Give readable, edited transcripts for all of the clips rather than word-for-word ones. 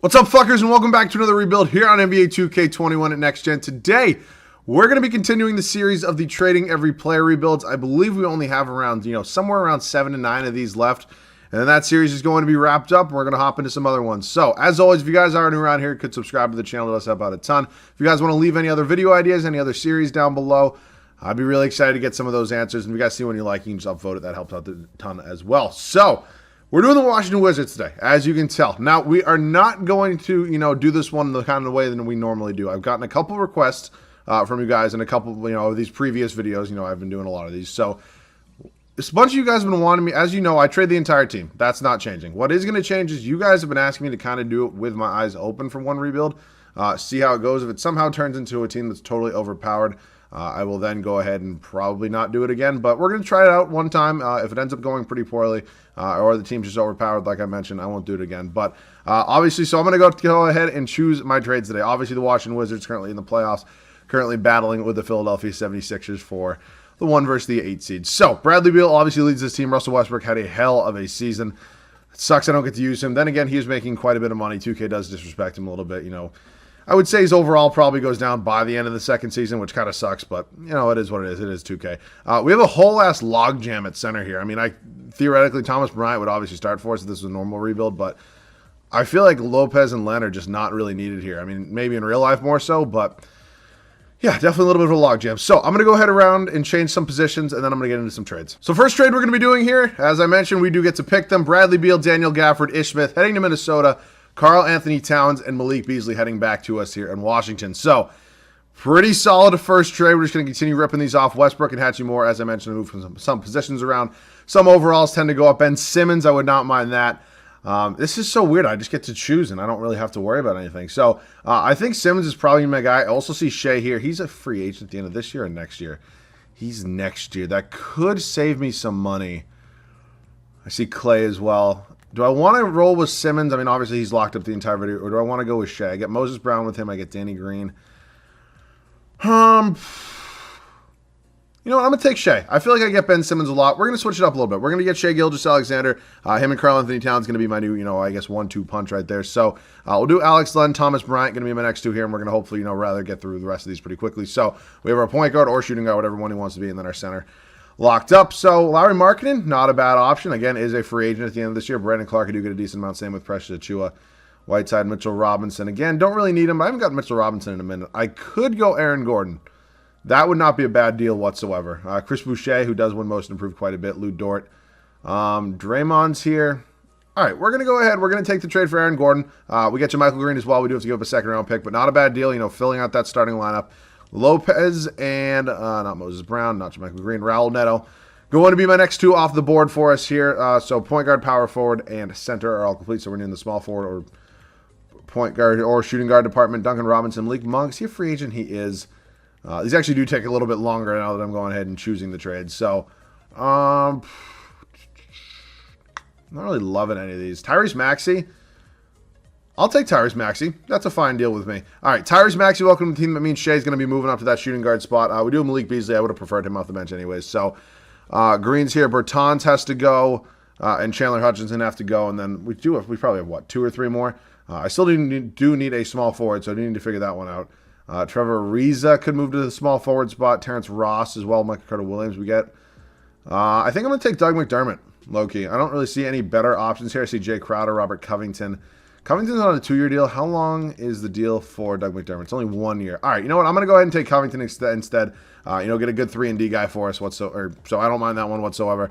What's up, fuckers, and welcome back to another rebuild here on NBA 2K21 at Next Gen. Today, we're going to be continuing the series of the trading every player rebuilds. I believe we only have around, somewhere around 7 to 9 of these left. And then that series is going to be wrapped up, and we're going to hop into some other ones. So, as always, if you guys are new around here, could subscribe to the channel. It does help out a ton. If you guys want to leave any other video ideas, any other series down below, I'd be really excited to get some of those answers. And if you guys see one you like, you can just upvote it. That helps out a ton as well. So, we're doing the Washington Wizards today, as you can tell. Now, we are not going to, do this one the kind of way that we normally do. I've gotten a couple requests from you guys and a couple, of these previous videos. I've been doing a lot of these. So, a bunch of you guys have been wanting me. As you know, I trade the entire team. That's not changing. What is going to change is you guys have been asking me to kind of do it with my eyes open for one rebuild. See how it goes. If it somehow turns into a team that's totally overpowered, I will then go ahead and probably not do it again. But we're going to try it out one time. If it ends up going pretty poorly or the team's just overpowered, like I mentioned, I won't do it again. But obviously, so I'm going to go ahead and choose my trades today. Obviously, the Washington Wizards currently in the playoffs, currently battling with the Philadelphia 76ers for the 1 versus the 8 seed. So, Bradley Beal obviously leads this team. Russell Westbrook had a hell of a season. It sucks I don't get to use him. Then again, he was making quite a bit of money. 2K does disrespect him a little bit, I would say his overall probably goes down by the end of the second season, which kind of sucks, but, it is what it is. It is 2K. We have a whole-ass logjam at center here. I mean, theoretically, Thomas Bryant would obviously start for us if this was a normal rebuild, but I feel like Lopez and Leonard just not really needed here. I mean, maybe in real life more so, but yeah, definitely a little bit of a logjam. So I'm going to go ahead around and change some positions, and then I'm going to get into some trades. So first trade we're going to be doing here, as I mentioned, we do get to pick them. Bradley Beal, Daniel Gafford, Ish Smith heading to Minnesota, Karl Anthony Towns, and Malik Beasley heading back to us here in Washington. So pretty solid first trade. We're just going to continue ripping these off. Westbrook and Hachimura, as I mentioned, move from some positions around. Some overalls tend to go up. Ben Simmons, I would not mind that. This is so weird. I just get to choose, and I don't really have to worry about anything. So, I think Simmons is probably my guy. I also see Shea here. He's a free agent at the end of this year and next year. He's next year. That could save me some money. I see Clay as well. Do I want to roll with Simmons? I mean, obviously, he's locked up the entire video. Or do I want to go with Shea? I get Moses Brown with him. I get Danny Green. You know what? I'm going to take Shea. I feel like I get Ben Simmons a lot. We're going to switch it up a little bit. We're going to get Shea Gilgeous-Alexander. Him and Karl Anthony Towns going to be my new, 1-2 punch right there. So we'll do Alex Len, Thomas Bryant going to be my next two here, and we're going to hopefully, rather get through the rest of these pretty quickly. So we have our point guard or shooting guard, whatever one he wants to be, and then our center locked up. So Lauri Markkanen, not a bad option. Again, is a free agent at the end of this year. Brandon Clark, I do get a decent amount. Same with Precious Achiuwa. Whiteside, Mitchell Robinson. Again, don't really need him, but I haven't got Mitchell Robinson in a minute. I could go Aaron Gordon. That would not be a bad deal whatsoever. Chris Boucher, who does win most improved quite a bit. Lou Dort. Draymond's here. All right, we're going to go ahead. We're going to take the trade for Aaron Gordon. We get you Michael Green as well. We do have to give up a second-round pick, but not a bad deal, filling out that starting lineup. Lopez and, not Moses Brown, not Michael Green, Raul Neto. Going to be my next two off the board for us here. So point guard, power forward, and center are all complete. So we're in the small forward or point guard or shooting guard department. Duncan Robinson, Malik Monk. Is he a free agent? He is. These actually do take a little bit longer now that I'm going ahead and choosing the trade. So, I'm not really loving any of these. Tyrese Maxey. I'll take Tyrese Maxey. That's a fine deal with me. All right, Tyrese Maxey, welcome to the team. That means Shea's going to be moving up to that shooting guard spot. We do have Malik Beasley. I would have preferred him off the bench anyways. So, Green's here. Bertans has to go, and Chandler Hutchinson have to go. And then we probably have, 2 or 3 more? I still do need a small forward, so I do need to figure that one out. Trevor Ariza could move to the small forward spot. Terrence Ross as well. Michael Carter-Williams we get. I think I'm going to take Doug McDermott, low-key. I don't really see any better options here. I see Jay Crowder, Robert Covington. Covington's on a 2-year deal. How long is the deal for Doug McDermott? It's only 1 year. All right, you know what? I'm going to go ahead and take Covington instead. Get a good 3-and-D guy for us. So I don't mind that one whatsoever.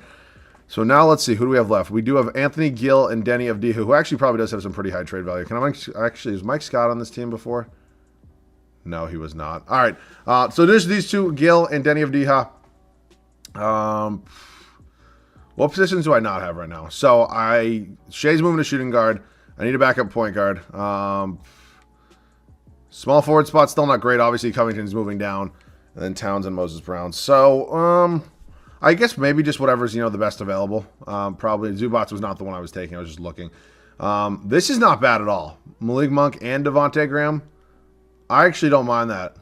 So now let's see. Who do we have left? We do have Anthony Gill and Denny Avdija, who actually probably does have some pretty high trade value. Is Mike Scott on this team before? No, he was not. All right. So there's these two, Gil and Denny Avdija. What positions do I not have right now? So Shea's moving to shooting guard. I need a backup point guard. Small forward spot, still not great. Obviously, Covington's moving down. And then Towns and Moses Brown. So, I guess maybe just whatever's, the best available. Probably Zubats was not the one I was taking. I was just looking. This is not bad at all. Malik Monk and Devontae Graham. I actually don't mind that.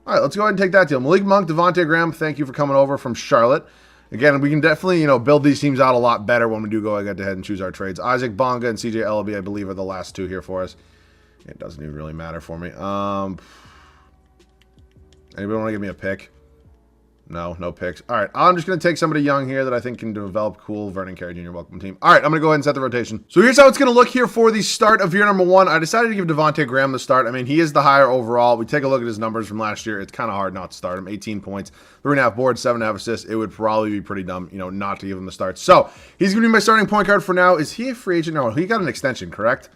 All right, let's go ahead and take that deal. Malik Monk, Devontae Graham, thank you for coming over from Charlotte. Again, we can definitely, build these teams out a lot better when we do go ahead and choose our trades. Isaac Bonga and CJ Ellaby, I believe, are the last two here for us. It doesn't even really matter for me. Anybody want to give me a pick? No picks. All right, I'm just going to take somebody young here that I think can develop cool. Vernon Carey Jr., welcome team. All right, I'm going to go ahead and set the rotation. So here's how it's going to look here for the start of year number 1. I decided to give Devontae Graham the start. I mean, he is the higher overall. We take a look at his numbers from last year. It's kind of hard not to start him. 18 points, 3.5 boards, 7.5 assists. It would probably be pretty dumb, not to give him the start. So he's going to be my starting point guard for now. Is he a free agent? No, he got an extension, correct?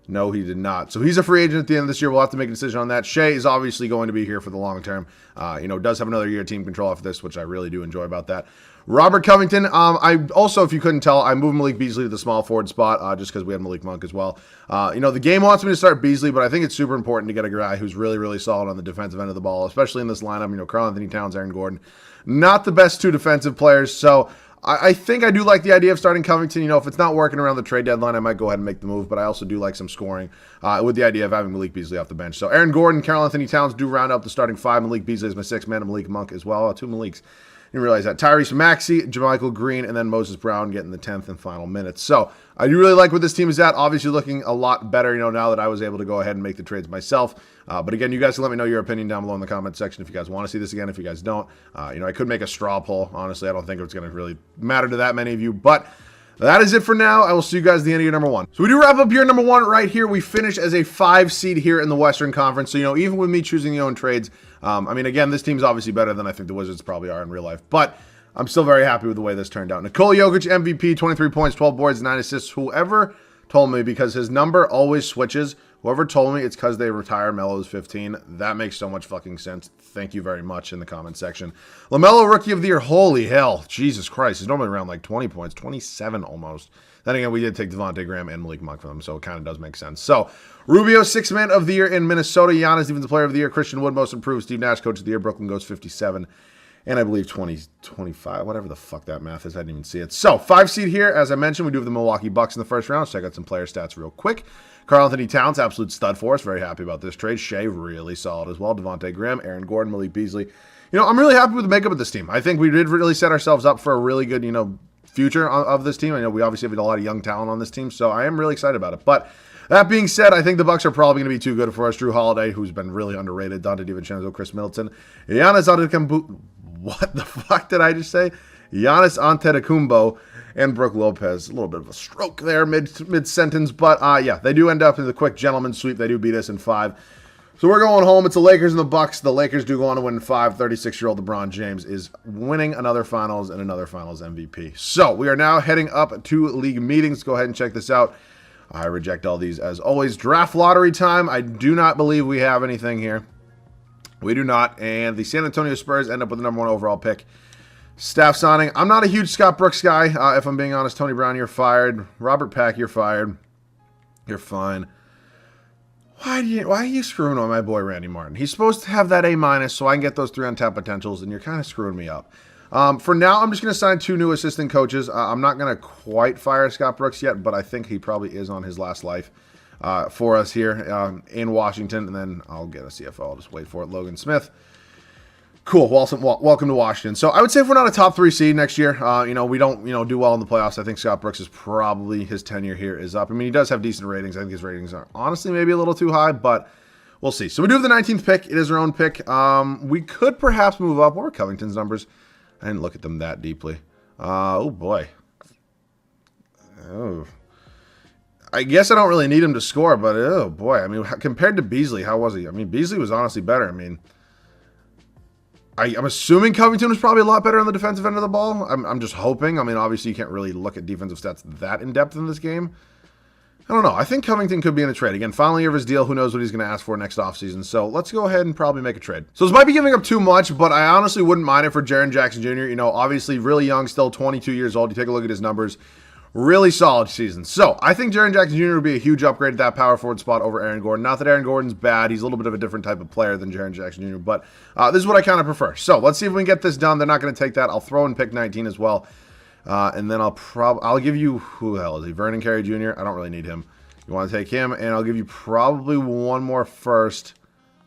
No, he did not. So he's a free agent at the end of this year. We'll have to make a decision on that. Shea is obviously going to be here for the long term. Does have another year of team control after this, which I really do enjoy about that. Robert Covington. I also, if you couldn't tell, I moved Malik Beasley to the small forward spot just because we have Malik Monk as well. The game wants me to start Beasley, but I think it's super important to get a guy who's really, really solid on the defensive end of the ball, especially in this lineup. Karl Anthony Towns, Aaron Gordon, not the best two defensive players. So I think I do like the idea of starting Covington. If it's not working around the trade deadline, I might go ahead and make the move, but I also do like some scoring with the idea of having Malik Beasley off the bench. So Aaron Gordon, Karl Anthony Towns do round up the starting 5. Malik Beasley is my 6th man, and Malik Monk as well. 2 Maliks. You realize that. Tyrese Maxey, JaMychal Green, and then Moses Brown getting the 10th and final minutes. So I do really like where this team is at. Obviously looking a lot better, now that I was able to go ahead and make the trades myself. But again, you guys can let me know your opinion down below in the comment section if you guys want to see this again. If you guys don't, I could make a straw poll. Honestly, I don't think it's going to really matter to that many of you. But that is it for now. I will see you guys at the end of year number 1. So we do wrap up year number 1 right here. We finish as a 5 seed here in the Western Conference. So, even with me choosing your own trades, again, this team's obviously better than I think the Wizards probably are in real life. But I'm still very happy with the way this turned out. Nikola Jokic, MVP, 23 points, 12 boards, 9 assists. Whoever told me, because his number always switches, whoever told me it's because they retire Melo's 15, that makes so much fucking sense. Thank you very much in the comment section. LaMelo, Rookie of the Year. Holy hell. Jesus Christ. He's normally around like 20 points, 27 almost. Then again, we did take Devontae Graham and Malik Monk from him, so it kind of does make sense. So, Rubio, 6th man of the year in Minnesota. Giannis, Defensive Player of the Year. Christian Wood, Most Improved. Steve Nash, Coach of the Year. Brooklyn goes 57. And I believe 20, 25, whatever the fuck that math is. I didn't even see it. So, 5 seed here. As I mentioned, we do have the Milwaukee Bucks in the first round. Let's check out some player stats real quick. Karl Anthony Towns, absolute stud for us. Very happy about this trade. Shea, really solid as well. Devontae Graham, Aaron Gordon, Malik Beasley. I'm really happy with the makeup of this team. I think we did really set ourselves up for a really good, future of this team. I know we obviously have a lot of young talent on this team, so I am really excited about it. But that being said, I think the Bucks are probably going to be too good for us. Drew Holiday, who's been really underrated. Dante DiVincenzo, Chris Middleton. Giannis Antetokounmpo. What the fuck did I just say? Giannis Antetokounmpo and Brook Lopez. A little bit of a stroke there mid-sentence. But, yeah, they do end up in the quick gentleman's sweep. They do beat us in 5. So we're going home. It's the Lakers and the Bucks. The Lakers do go on to win 5. 36-year-old LeBron James is winning another finals and another finals MVP. So we are now heading up to league meetings. Go ahead and check this out. I reject all these as always. Draft lottery time. I do not believe we have anything here. We do not. And the San Antonio Spurs end up with the number 1 overall pick. Staff signing. I'm not a huge Scott Brooks guy, if I'm being honest. Tony Brown, you're fired. Robert Pack, you're fired. You're fine. Why are you screwing on my boy Randy Martin? He's supposed to have that A- so I can get those 3 untapped potentials, and you're kind of screwing me up. For now, I'm just going to sign 2 new assistant coaches. I'm not going to quite fire Scott Brooks yet, but I think he probably is on his last life for us here in Washington. And then I'll get a CFO. I'll just wait for it. Logan Smith. Cool. Welcome to Washington. So I would say if we're not a top 3 seed next year, we don't, do well in the playoffs. I think Scott Brooks is probably, his tenure here is up. I mean, he does have decent ratings. I think his ratings are honestly maybe a little too high, but we'll see. So we do have the 19th pick. It is our own pick. We could perhaps move up. What are Covington's numbers? I didn't look at them that deeply. Oh, boy. Oh. I guess I don't really need him to score, but oh, boy. I mean, compared to Beasley, how was he? I mean, Beasley was honestly better. I mean, I'm assuming Covington was probably a lot better on the defensive end of the ball. I'm just hoping. I mean, obviously, you can't really look at defensive stats that in-depth in this game. I don't know. I think Covington could be in a trade. Again, final year of his deal. Who knows what he's going to ask for next offseason. So let's go ahead and probably make a trade. So this might be giving up too much, but I honestly wouldn't mind it for Jaren Jackson Jr. Obviously really young, still 22 years old. You take a look at his numbers. Really solid season. So I think Jaren Jackson Jr. would be a huge upgrade at that power forward spot over Aaron Gordon. Not that Aaron Gordon's bad. He's a little bit of a different type of player than Jaren Jackson Jr., but this is what I kind of prefer. So let's see if we can get this done. They're not going to take that. I'll throw in pick 19 as well. And then I'll give you, who the hell is he? Vernon Carey Jr. I don't really need him. You want to take him, and I'll give you probably one more first.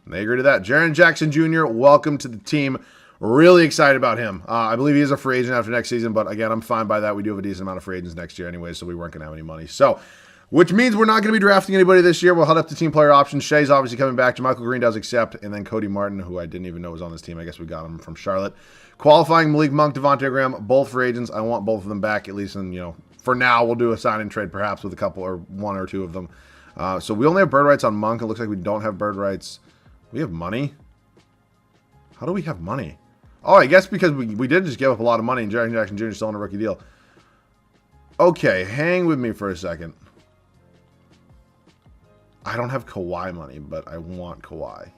They agree to that. Jaren Jackson Jr., welcome to the team. Really excited about him. I believe he is a free agent after next season, but again, I'm fine by that. We do have a decent amount of free agents next year anyway, so we weren't going to have any money. So, which means we're not going to be drafting anybody this year. We'll head up to team player options. Shea's obviously coming back. JaMychal Green does accept, and then Cody Martin, who I didn't even know was on this team. I guess we got him from Charlotte. Qualifying Malik Monk, Devontae Graham, both free agents. I want both of them back, at least in, for now. We'll do a sign and trade perhaps with a couple or one or two of them. So we only have bird rights on Monk. It looks like we don't have bird rights. We have money. How do we have money? Oh, I guess because we did just give up a lot of money and Jaren Jackson Jr. is still on a rookie deal. Okay, hang with me for a second. I don't have Kawhi money, but I want Kawhi,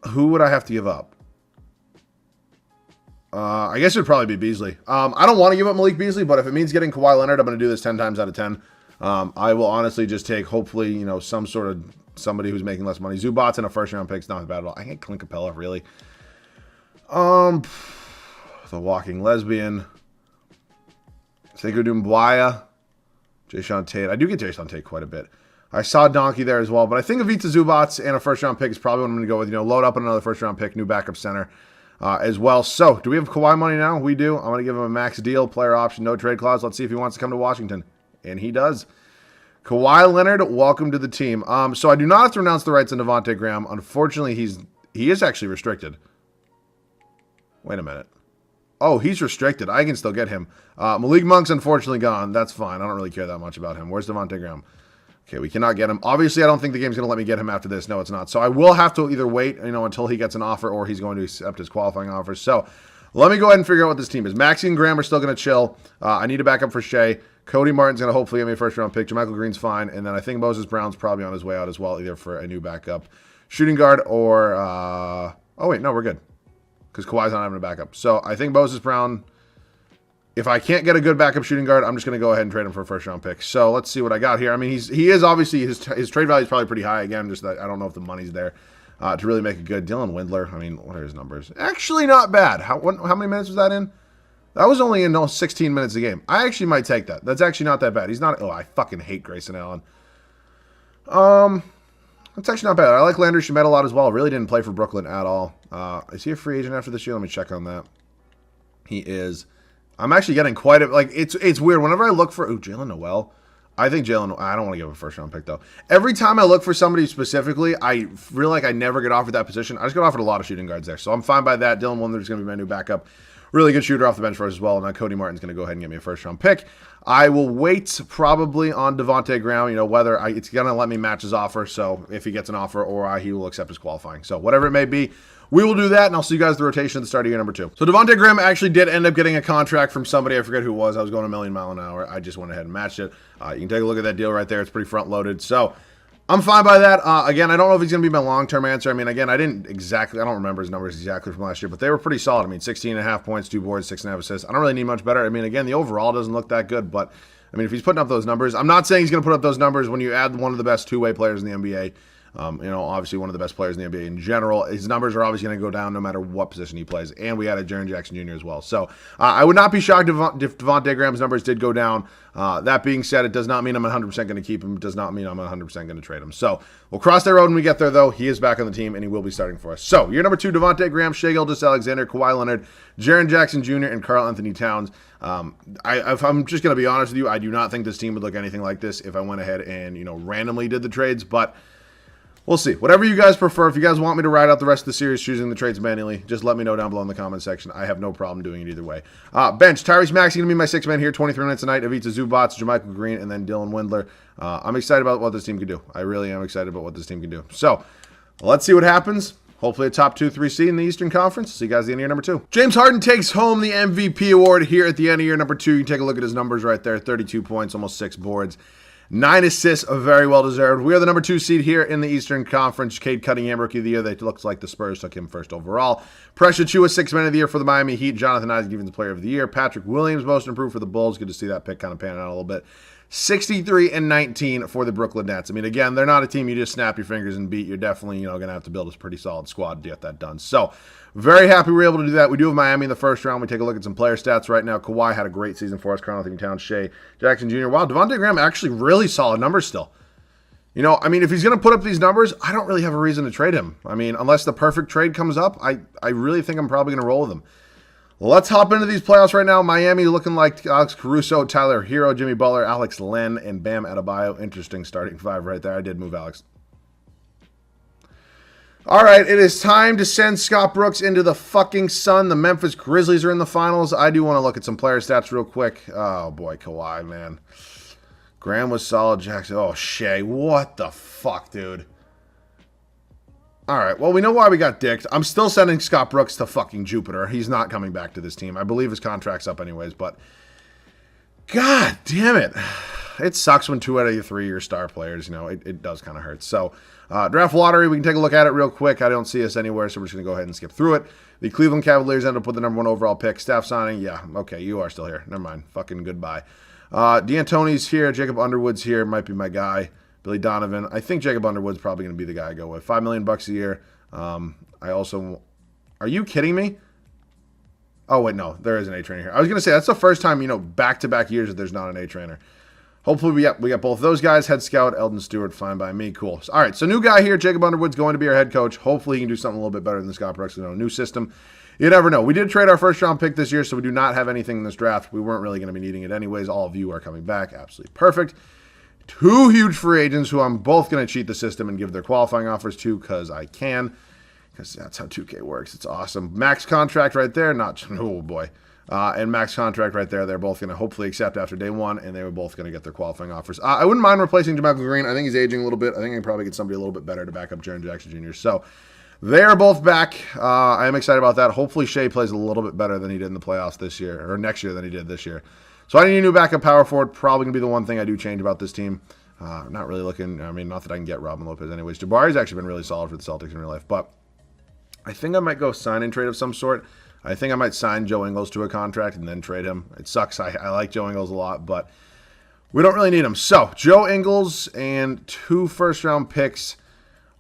Who would I have to give up? I guess it would probably be Beasley. I don't want to give up Malik Beasley, but if it means getting Kawhi Leonard, I'm going to do this 10 times out of 10. I will honestly just take, hopefully, some sort of somebody who's making less money. Zubats and a first-round pick's not bad at all. I hate Clint Capella, really. The Walking Lesbian. Sekou Doumbouya. Jayshawn Tate. I do get Jayshawn Tate quite a bit. I saw Donkey there as well, but I think Ivica Zubats and a first-round pick is probably what I'm going to go with. Load up on another first-round pick, new backup center as well. So, do we have Kawhi money now? We do. I'm going to give him a max deal, player option, no trade clause. Let's see if he wants to come to Washington. And he does. Kawhi Leonard, welcome to the team. So I do not have to renounce the rights on Devontae Graham. Unfortunately, he is actually restricted. Wait a minute. Oh, he's restricted. I can still get him. Malik Monk's unfortunately gone. That's fine. I don't really care that much about him. Where's Devontae Graham? Okay, we cannot get him. Obviously, I don't think the game's going to let me get him after this. No, it's not. So I will have to either wait, until he gets an offer or he's going to accept his qualifying offer. So let me go ahead and figure out what this team is. Maxey and Graham are still going to chill. I need a backup for Shea. Cody Martin's going to hopefully get me a first-round pick. JaMychal Green's fine. And then I think Moses Brown's probably on his way out as well, either for a new backup shooting guard or... oh, wait, no, we're good. Because Kawhi's not having a backup. So I think Moses Brown... If I can't get a good backup shooting guard, I'm just going to go ahead and trade him for a first-round pick. So let's see what I got here. I mean, he is obviously... His trade value is probably pretty high. Again, just that I don't know if the money's there to really make it good. Dylan Windler, I mean, what are his numbers? Actually not bad. How many minutes was that in? That was only in 16 minutes a game. I actually might take that. That's actually not that bad. He's not... Oh, I fucking hate Grayson Allen. That's actually not bad. I like Landry Shamet a lot as well. Really didn't play for Brooklyn at all. Is he a free agent after this year? Let me check on that. He is. I'm actually getting quite a... it's weird. Whenever I look for... Ooh, Jalen Noel. I think Jalen... I don't want to give a first-round pick, though. Every time I look for somebody specifically, I feel like I never get offered that position. I just get offered a lot of shooting guards there. So I'm fine by that. Dylan Windler's going to be my new backup. Really good shooter off the bench for us as well. And now Cody Martin's going to go ahead and get me a first-round pick. I will wait probably on Devontae Graham, whether it's going to let me match his offer. So if he gets an offer or he will accept his qualifying. So whatever it may be, we will do that. And I'll see you guys at the rotation at the start of year number 2. So Devontae Graham actually did end up getting a contract from somebody. I forget who it was. I was going a million mile an hour. I just went ahead and matched it. You can take a look at that deal right there. It's pretty front-loaded. So I'm fine by that. Again, I don't know if he's going to be my long-term answer. I mean, again, I don't remember his numbers exactly from last year, but they were pretty solid. I mean, 16.5 points, 2 boards, 6.5 assists. I don't really need much better. I mean, again, the overall doesn't look that good, but I mean, if he's putting up those numbers, I'm not saying he's going to put up those numbers when you add one of the best two-way players in the NBA. Obviously one of the best players in the NBA in general. His numbers are obviously going to go down no matter what position he plays. And we added Jaren Jackson Jr. as well. So I would not be shocked if Devontae Graham's numbers did go down. That being said, it does not mean I'm 100% going to keep him. It does not mean I'm 100% going to trade him. So we'll cross that road when we get there, though. He is back on the team, and he will be starting for us. So year number 2, Devontae Graham, Shai Gilgeous-Alexander, Kawhi Leonard, Jaren Jackson Jr., and Karl Anthony Towns. If I'm just going to be honest with you, I do not think this team would look anything like this if I went ahead and, randomly did the trades, but we'll see. Whatever you guys prefer. If you guys want me to ride out the rest of the series choosing the trades manually, just let me know down below in the comment section. I have no problem doing it either way. Bench, Tyrese Maxey going to be my 6th man here, 23 minutes a night. Ivica Zubats, JaMychal Green, and then Dylan Windler. I'm excited about what this team can do. I really am excited about what this team can do. So, let's see what happens. Hopefully a top 2-3 seed in the Eastern Conference. See you guys at the end of year number 2. James Harden takes home the MVP award here at the end of year number 2. You can take a look at his numbers right there. 32 points, almost 6 boards. 9 assists, very well deserved. We are the number 2 seed here in the Eastern Conference. Cade Cunningham, Rookie of the Year. They looks like the Spurs took him first overall. Precious Achiuwa, 6th Man of the Year for the Miami Heat. Jonathan Isaac, Defensive Player of the Year. Patrick Williams, Most Improved for the Bulls. Good to see that pick kind of panning out a little bit. 63-19 for the Brooklyn Nets. I mean, again, they're not a team you just snap your fingers and beat. You're definitely, going to have to build a pretty solid squad to get that done. So, very happy we were able to do that. We do have Miami in the first round. We take a look at some player stats right now. Kawhi had a great season for us. Karl Anthony Towns, Shai Jackson Jr. Wow, Devontae Graham actually really solid numbers still. You know, I mean, if he's going to put up these numbers, I don't really have a reason to trade him. I mean, unless the perfect trade comes up, I really think I'm probably going to roll with him. Let's hop into these playoffs right now. Miami looking like Alex Caruso, Tyler Hero, Jimmy Butler, Alex Len, and Bam Adebayo. Interesting starting five right there. I did move Alex. All right, it is time to send Scott Brooks into the fucking sun. The Memphis Grizzlies are in the finals. I do want to look at some player stats real quick. Oh, boy, Kawhi, man. Graham was solid. Jackson. Oh, Shea. What the fuck, dude? All right, well, we know why we got dicked. I'm still sending Scott Brooks to fucking Jupiter. He's not coming back to this team. I believe his contract's up anyways, but God damn it. It sucks when 2 out of your 3 are star players. You know, it does kind of hurt. So, draft lottery, we can take a look at it real quick. I don't see us anywhere, so we're just going to go ahead and skip through it. The Cleveland Cavaliers end up with the number 1 overall pick. Staff signing, yeah, okay, you are still here. Never mind. Fucking goodbye. D'Antoni's here. Jacob Underwood's here. Might be my guy. Billy Donovan. I think Jacob Underwood's probably going to be the guy I go with. $5 million a year. I also... Are you kidding me? Oh, wait, no. There is an A-trainer here. I was going to say, that's the first time, you know, back-to-back years that there's not an A-trainer. Hopefully, we got both of those guys. Head scout, Eldon Stewart, fine by me. Cool. All right, so new guy here. Jacob Underwood's going to be our head coach. Hopefully, he can do something a little bit better than Scott Brooks. You know, new system. You never know. We did trade our first-round pick this year, so we do not have anything in this draft. We weren't really going to be needing it anyways. All of you are coming back. Absolutely perfect. 2 huge free agents who I'm both going to cheat the system and give their qualifying offers to because I can. Because that's how 2K works. It's awesome. Max contract right there. Oh, boy. And max contract right there. They're both going to hopefully accept after day 1, and they were both going to get their qualifying offers. I wouldn't mind replacing JaMychal Green. I think he's aging a little bit. I think I can probably get somebody a little bit better to back up Jaren Jackson Jr. So they are both back. I am excited about that. Hopefully Shea plays a little bit better than he did in the playoffs this year, or next year than he did this year. So I need a new backup power forward. Probably going to be the one thing I do change about this team. Not really looking, I mean, not that I can get Robin Lopez anyways. Jabari's actually been really solid for the Celtics in real life, but I think I might go sign and trade of some sort. I think I might sign Joe Ingles to a contract and then trade him. It sucks. I like Joe Ingles a lot, but we don't really need him. So, Joe Ingles and 2 first-round picks.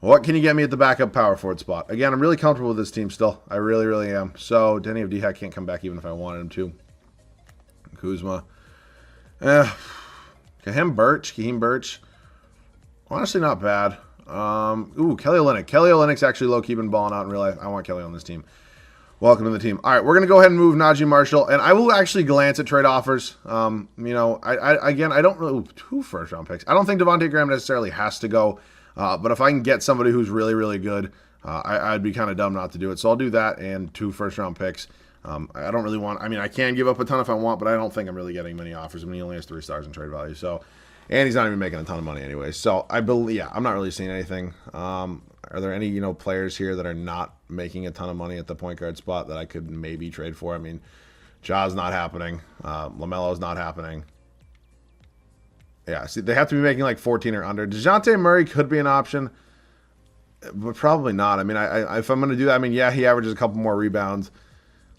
What can you get me at the backup power forward spot? Again, I'm really comfortable with this team still. I really, really am. So, Denny of D-Hack can't come back even if I wanted him to. Kuzma. Kaheem Birch. Honestly, not bad. Kelly Olynyk. Kelly Olynyk's actually low-key been balling out in real life. I want Kelly on this team. Welcome to the team. All right, we're going to go ahead and move Najee Marshall, and I will actually glance at trade offers. You know, I don't really... 2 first-round picks. I don't think Devontae Graham necessarily has to go, but if I can get somebody who's really, really good, I'd be kind of dumb not to do it. So I'll do that and 2 first-round picks. I don't really want... I mean, I can give up a ton if I want, but I don't think I'm really getting many offers. I mean, he only has 3 stars in trade value, so... And he's not even making a ton of money anyway. So I believe, yeah, I'm not really seeing anything. Are there any, you know, players here that are not making a ton of money at the point guard spot that I could maybe trade for? I mean, Ja's not happening. LaMelo's not happening. Yeah, see, they have to be making like 14 or under. DeJounte Murray could be an option, but probably not. I mean, if I'm going to do that, I mean, yeah, he averages a couple more rebounds,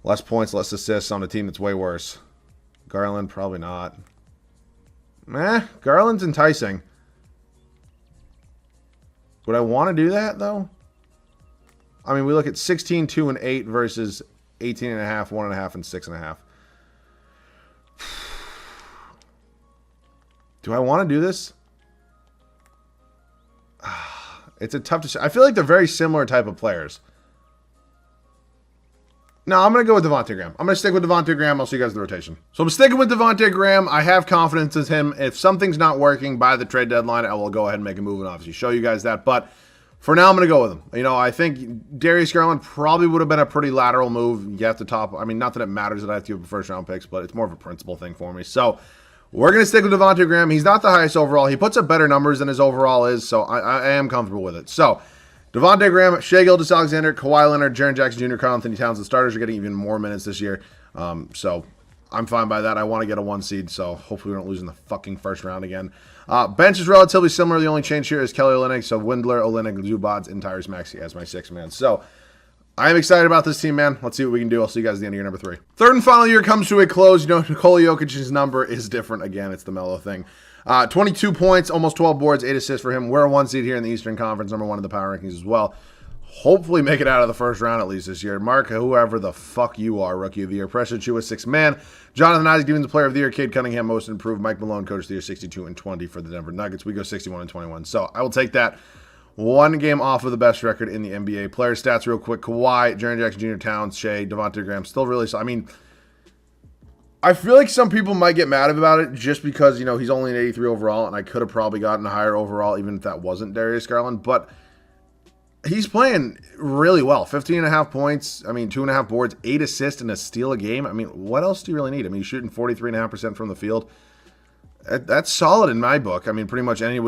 less points, less assists on a team that's way worse. Garland, probably not. Garland's enticing. Would I want to do that, though? I mean, we look at 16, 2, and 8 versus 18.5, 1.5, and 6.5. Do I want to do this? It's a tough decision. I feel like they're very similar type of players. No, I'm going to go with Devontae Graham. I'm going to stick with Devontae Graham. I'll see you guys in the rotation. So I'm sticking with Devontae Graham. I have confidence in him. If something's not working by the trade deadline, I will go ahead and make a move and obviously show you guys that. But for now, I'm going to go with him. You know, I think Darius Garland probably would have been a pretty lateral move. You have to top. I mean, not that it matters that I have to give first round picks, but it's more of a principle thing for me. So we're going to stick with Devontae Graham. He's not the highest overall. He puts up better numbers than his overall is, so I am comfortable with it. So Devontae Graham, Shai Gilgeous-Alexander, Kawhi Leonard, Jaren Jackson Jr., Karl Anthony Towns. The starters are getting even more minutes this year. So I'm fine by that. I want to get a 1 seed, so hopefully we don't lose in the fucking first round again. Bench is relatively similar. The only change here is Kelly Olynyk. So Windler, Olynyk, Zubats, and Tyrese Maxey as my 6th man. So I'm excited about this team, man. Let's see what we can do. I'll see you guys at the end of year number 3. Third and final year comes to a close. You know, Nikola Jokic's number is different again. It's the Melo thing. 22 points, almost 12 boards, 8 assists for him. We're a 1 seed here in the Eastern Conference, number 1 in the power rankings as well. hopefully make it out of the first round at least this year. Mark, whoever the fuck you are, Rookie of the Year. Preston Chua, 6th man. Jonathan Isaac, Defensive Player of the Year. Cade Cunningham, Most Improved. Mike Malone, Coach of the Year, 62 and 20 for the Denver Nuggets. We go 61 and 21. So I will take that. One game off of the best record in the NBA. Player stats real quick. Kawhi, Jaren Jackson Jr., Towns, Shea, Devontae Graham. Still really, I mean, I feel like some people might get mad about it just because, you know, he's only an 83 overall, and I could have probably gotten a higher overall even if that wasn't Darius Garland. But he's playing really well. 15.5 points. I mean, 2.5 boards, 8 assists, and a steal a game. I mean, what else do you really need? I mean, he's shooting 43.5% from the field. That's solid in my book. I mean, pretty much any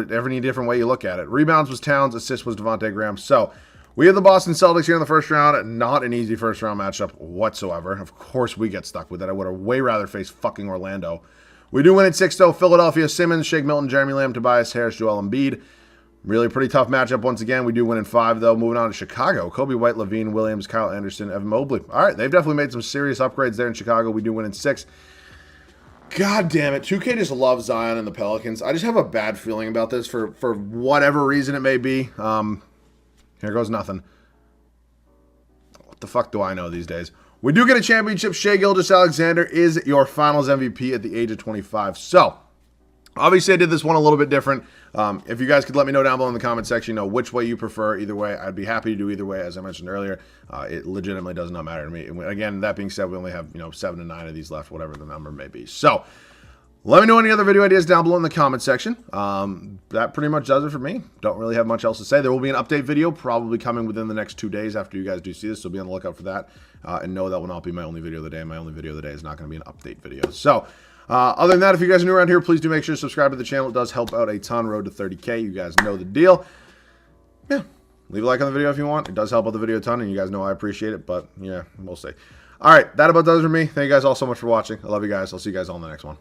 different way you look at it. Rebounds was Towns, assists was Devontae Graham. So we have the Boston Celtics here in the first round. Not an easy first round matchup whatsoever. Of course we get stuck with it. I would have way rather faced fucking Orlando. We do win at 6 though. Philadelphia, Simmons, Shake Milton, Jeremy Lamb, Tobias Harris, Joel Embiid. Really pretty tough matchup once again. We do win in 5 though. Moving on to Chicago. Kobe White, Levine, Williams, Kyle Anderson, Evan Mobley. All right, they've definitely made some serious upgrades there in Chicago. We do win in 6. God damn it. 2K just loves Zion and the Pelicans. I just have a bad feeling about this for whatever reason it may be. Here goes nothing. What the fuck do I know these days? We do get a championship. Shai Gilgeous-Alexander is your finals MVP at the age of 25. So, obviously I did this one a little bit different. If you guys could let me know down below in the comment section, which way you prefer. Either way, I'd be happy to do either way. As I mentioned earlier, it legitimately does not matter to me. Again, that being said, we only have 7 to 9 of these left, whatever the number may be. So let me know any other video ideas down below in the comment section. That pretty much does it for me. Don't really have much else to say. There will be an update video probably coming within the next 2 days after you guys do see this, so be on the lookout for that. And no, that will not be my only video of the day. My only video of the day is not going to be an update video. So other than that, if you guys are new around here, please do make sure to subscribe to the channel. It does help out a ton. Road to 30K. You guys know the deal. Yeah, leave a like on the video if you want. It does help out the video a ton, and you guys know I appreciate it, but yeah, we'll see. All right, that about does it for me. Thank you guys all so much for watching. I love you guys. I'll see you guys all in the next one.